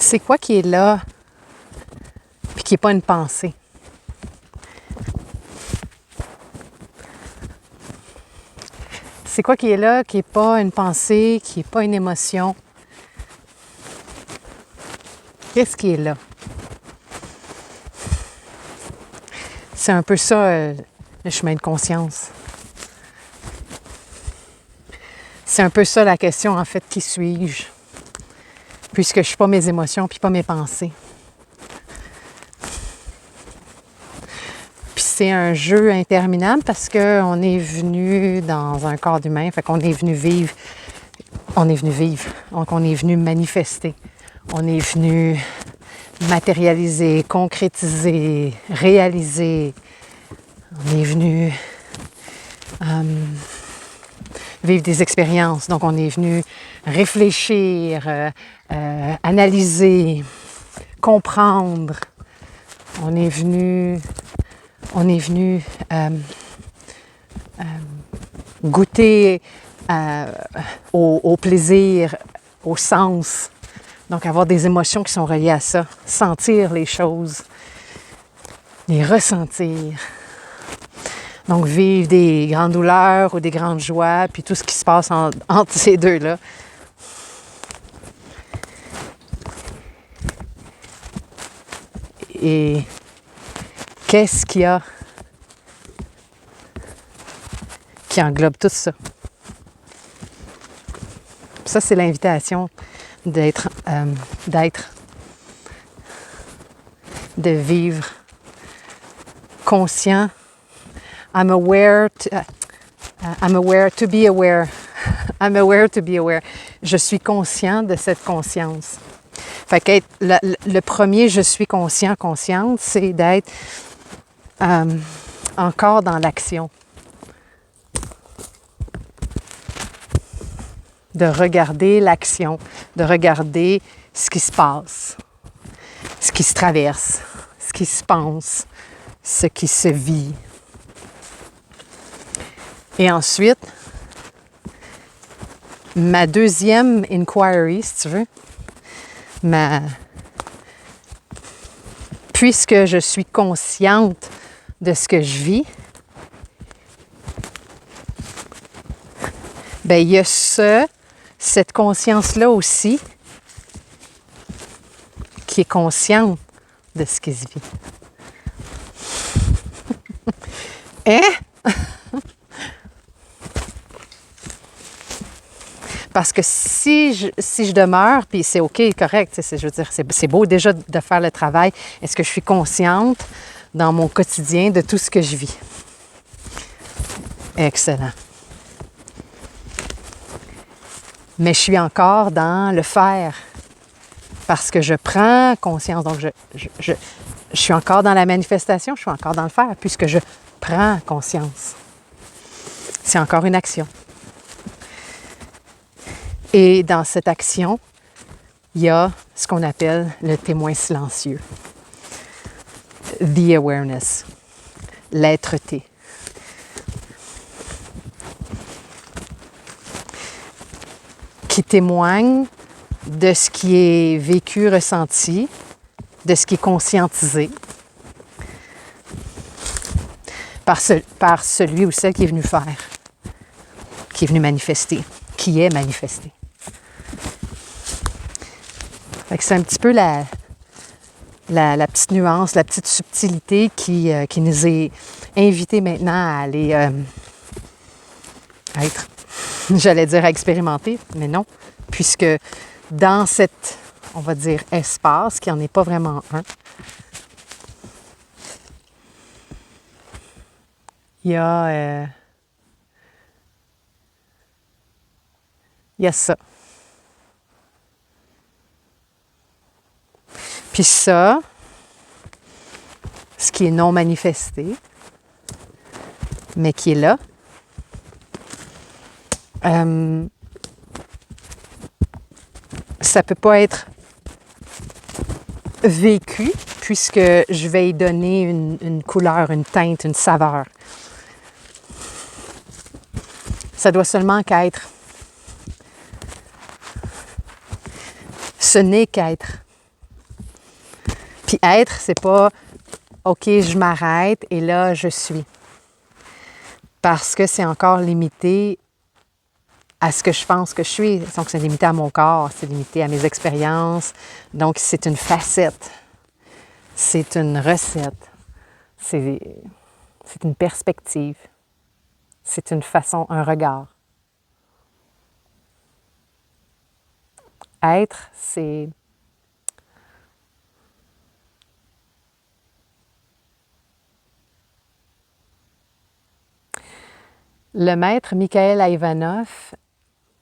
C'est quoi qui est là, puis qui n'est pas une pensée? C'est quoi qui est là, qui n'est pas une pensée, qui n'est pas une émotion? Qu'est-ce qui est là? C'est un peu ça, le chemin de conscience. C'est un peu ça la question, en fait, qui suis-je? Puisque je ne suis pas mes émotions, puis pas mes pensées. Puis c'est un jeu interminable parce qu'on est venu dans un corps humain, fait qu'on est venu vivre. Donc on est venu manifester. On est venu matérialiser, concrétiser, réaliser. On est venu vivre des expériences. Donc, on est venu réfléchir, analyser, comprendre. On est venu goûter au plaisir, au sens. Donc, avoir des émotions qui sont reliées à ça. Sentir les choses, les ressentir. Donc, vivre des grandes douleurs ou des grandes joies, puis tout ce qui se passe entre ces deux-là. Et qu'est-ce qu'il y a qui englobe tout ça? Ça, c'est l'invitation d'être, de vivre conscient. I'm aware to be aware. I'm aware to be aware. Je suis conscient de cette conscience. Fait que le premier je suis conscient, consciente, c'est d'être encore dans l'action. De regarder l'action, de regarder ce qui se passe, ce qui se traverse, ce qui se pense, ce qui se vit. Et ensuite, ma deuxième inquiry, si tu veux, puisque je suis consciente de ce que je vis, bien, il y a cette conscience-là aussi qui est consciente de ce qui se vit. Hein? Parce que si je demeure, puis c'est OK, correct, je veux dire, c'est beau déjà de faire le travail. Est-ce que je suis consciente dans mon quotidien de tout ce que je vis? Excellent. Mais je suis encore dans le faire parce que je prends conscience. Donc, je suis encore dans la manifestation, je suis encore dans le faire puisque je prends conscience. C'est encore une action. Et dans cette action, il y a ce qu'on appelle le témoin silencieux. The awareness. L'être-té. Qui témoigne de ce qui est vécu, ressenti, de ce qui est conscientisé par celui ou celle qui est venu faire, qui est venu manifester, qui est manifesté. Fait que c'est un petit peu la petite nuance, la petite subtilité qui nous est invitée maintenant à aller à être, j'allais dire à expérimenter, mais non, puisque dans cet, on va dire, espace, qui n'en est pas vraiment un, il y a ça. Puis ça, ce qui est non manifesté, mais qui est là, ça ne peut pas être vécu puisque je vais y donner une couleur, une teinte, une saveur. Ça doit seulement qu'être. Ce n'est qu'être. Puis être, c'est pas OK, je m'arrête et là, je suis. Parce que c'est encore limité à ce que je pense que je suis. Donc, c'est limité à mon corps, c'est limité à mes expériences. Donc, c'est une facette. C'est une recette. C'est une perspective. C'est une façon, un regard. Être, c'est... Le maître Mikhail Ivanov,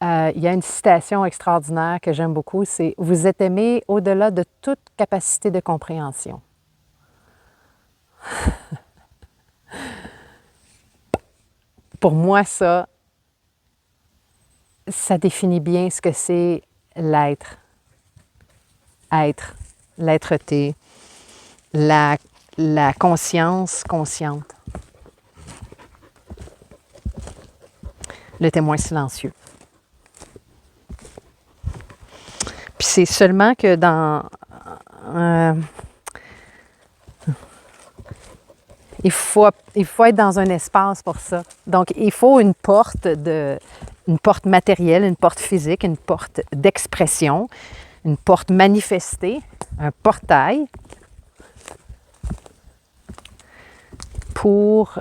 il y a une citation extraordinaire que j'aime beaucoup, c'est « Vous êtes aimé au-delà de toute capacité de compréhension ». Pour moi, ça définit bien ce que c'est l'être. Être, l'être-té, la conscience consciente. Le témoin silencieux. Puis c'est seulement que dans... il faut être dans un espace pour ça. Donc, il faut une porte matérielle, une porte physique, une porte d'expression, une porte manifestée, un portail pour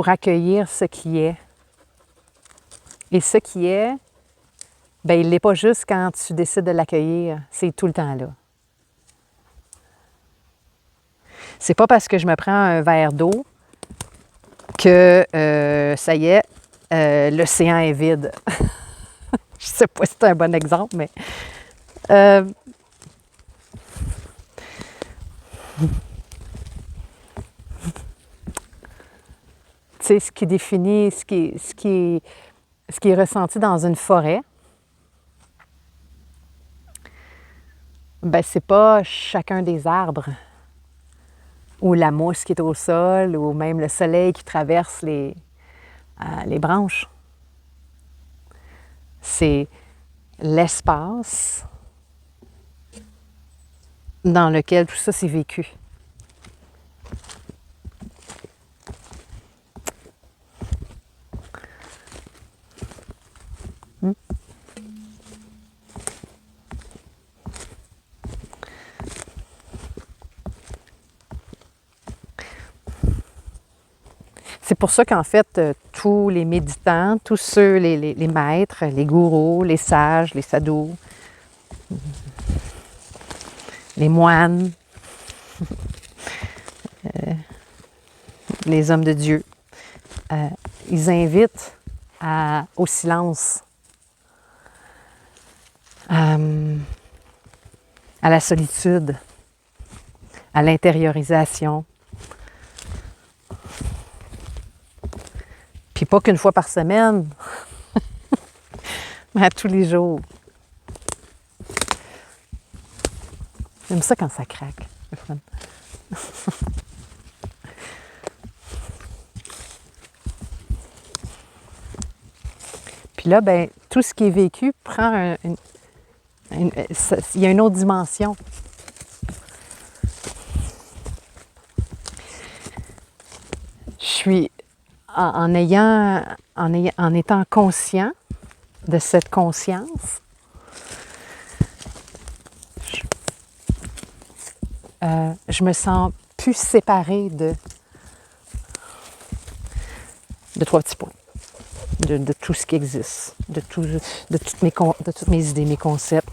accueillir ce qui est. Et ce qui est, bien, il n'est pas juste quand tu décides de l'accueillir, c'est tout le temps là. C'est pas parce que je me prends un verre d'eau que ça y est, l'océan est vide. Je sais pas si c'est un bon exemple, mais tu sais, ce qui définit, ce qui est ressenti dans une forêt, ben c'est pas chacun des arbres, ou la mousse qui est au sol, ou même le soleil qui traverse les branches. C'est l'espace dans lequel tout ça s'est vécu. C'est pour ça qu'en fait, tous les méditants, tous ceux, les maîtres, les gourous, les sages, les sadhus, les moines, les hommes de Dieu, ils invitent au silence, à la solitude, à l'intériorisation. Puis pas qu'une fois par semaine, mais à tous les jours. J'aime ça quand ça craque. C'est fun. Puis là, ben, tout ce qui est vécu prend il y a une autre dimension. Je suis en étant conscient de cette conscience, je me sens plus séparée de trois petits points, de tout ce qui existe, de toutes mes idées, mes concepts.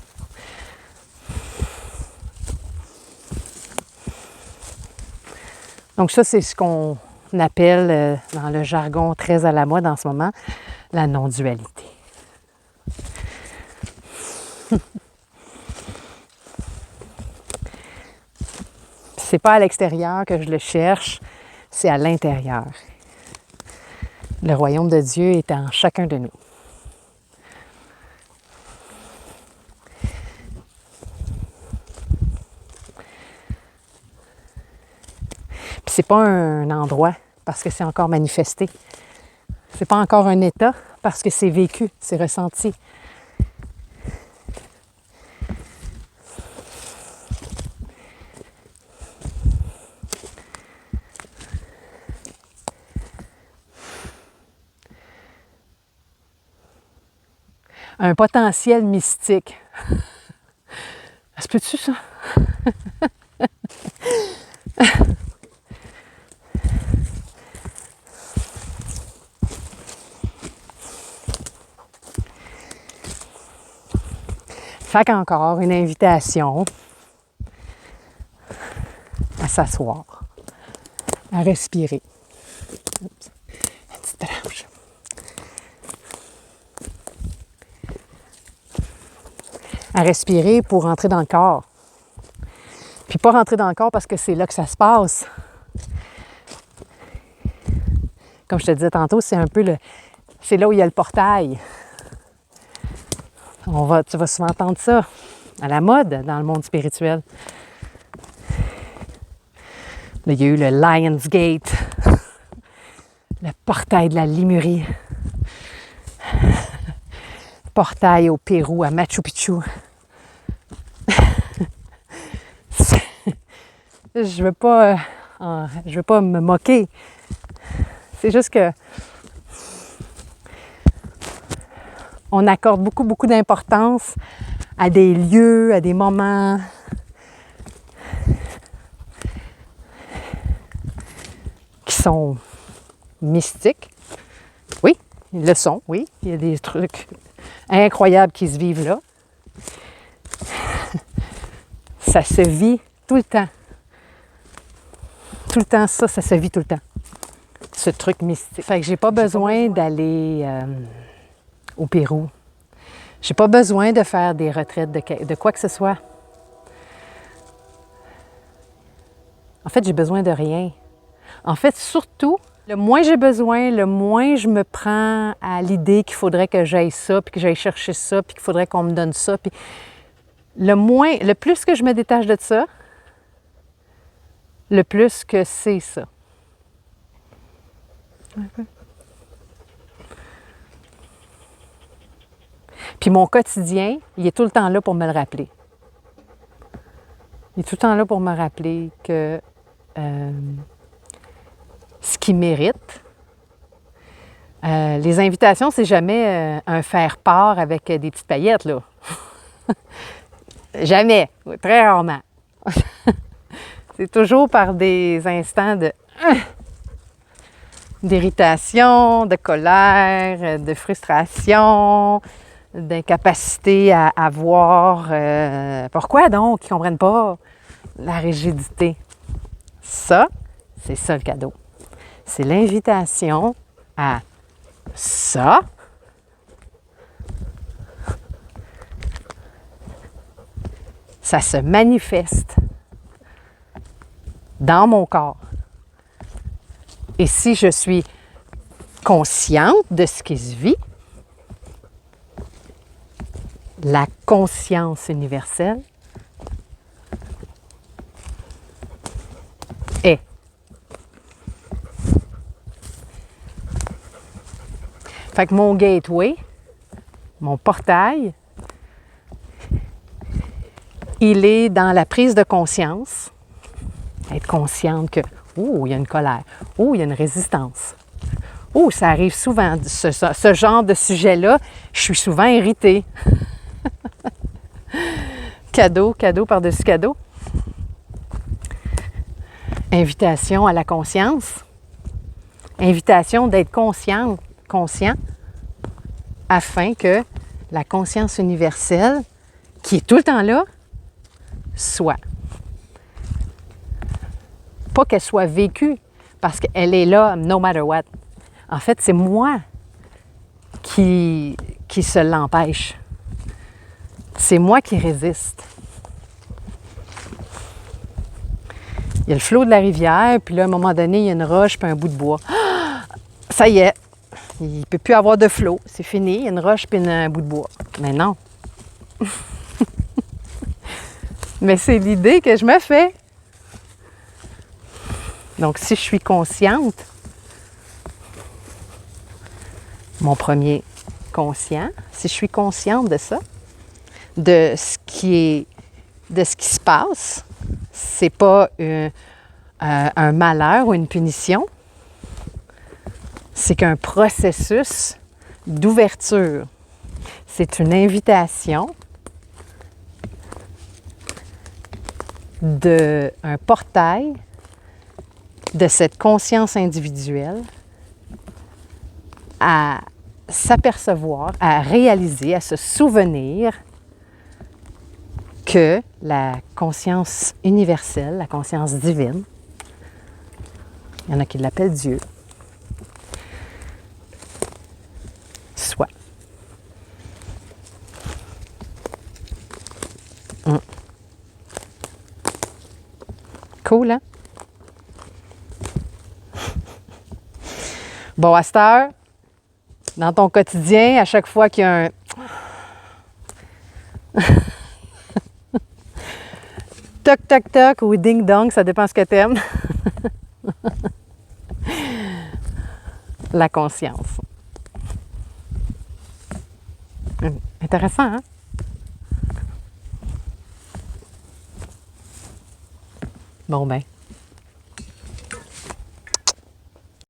Donc ça, c'est ce qu'on appelle, dans le jargon très à la mode en ce moment, la non-dualité. C'est pas à l'extérieur que je le cherche, c'est à l'intérieur. Le royaume de Dieu est en chacun de nous. Puis c'est pas un endroit, parce que c'est encore manifesté. C'est pas encore un état parce que c'est vécu, c'est ressenti. Un potentiel mystique. Ça se peut-tu, ça? Fait qu'encore une invitation à s'asseoir, à respirer. Oups. Une petite tranche. À respirer pour rentrer dans le corps. Puis pas rentrer dans le corps parce que c'est là que ça se passe. Comme je te disais tantôt, c'est un peu c'est là où il y a le portail. Tu vas souvent entendre ça à la mode dans le monde spirituel. Là, il y a eu le Lion's Gate, le portail de la Limurie, portail au Pérou, à Machu Picchu. Je veux pas me moquer. C'est juste que on accorde beaucoup d'importance à des lieux, à des moments qui sont mystiques. Oui, ils le sont, oui. Il y a des trucs incroyables qui se vivent là. Ça se vit tout le temps. Tout le temps, ça se vit tout le temps. Ce truc mystique. Fait que j'ai pas besoin d'aller au Pérou. J'ai pas besoin de faire des retraites de quoi que ce soit. En fait, j'ai besoin de rien. En fait, surtout, le moins j'ai besoin, le moins je me prends à l'idée qu'il faudrait que j'aille ça, puis que j'aille chercher ça, puis qu'il faudrait qu'on me donne ça. Puis le plus que je me détache de ça, le plus que c'est ça. Puis mon quotidien, il est tout le temps là pour me le rappeler. Il est tout le temps là pour me rappeler que ce qui mérite. Les invitations, c'est jamais un faire-part avec des petites paillettes, là. Jamais, très rarement. C'est toujours par des instants d'irritation, de colère, de frustration, d'incapacité à voir pourquoi donc ils ne comprennent pas la rigidité. Ça, c'est ça le cadeau. C'est l'invitation à ça. Ça se manifeste dans mon corps. Et si je suis consciente de ce qui se vit, la conscience universelle est. Fait que mon gateway, mon portail, il est dans la prise de conscience. Être consciente que, oh, il y a une colère, oh, il y a une résistance. Oh, ça arrive souvent, ce genre de sujet-là, je suis souvent irritée. Cadeau par-dessus cadeau. Invitation à la conscience. Invitation d'être conscient, afin que la conscience universelle, qui est tout le temps là, soit. Pas qu'elle soit vécue, parce qu'elle est là no matter what. En fait, c'est moi qui se l'empêche. C'est moi qui résiste. Il y a le flot de la rivière, puis là, à un moment donné, il y a une roche puis un bout de bois. Ça y est, il ne peut plus avoir de flot. C'est fini, il y a une roche puis un bout de bois. Mais non. Mais c'est l'idée que je me fais. Donc, si je suis consciente mon premier conscient, si je suis consciente de ça, de ce qui se passe, c'est pas un malheur ou une punition, c'est qu'un processus d'ouverture. C'est une invitation un portail de cette conscience individuelle à s'apercevoir, à réaliser, à se souvenir que la conscience universelle, la conscience divine, il y en a qui l'appellent Dieu, soit. Cool, hein? Bon, à cette heure, dans ton quotidien, à chaque fois qu'il y a un toc, toc, toc ou ding dong, ça dépend ce que t'aimes. La conscience. Intéressant, hein? Bon, ben,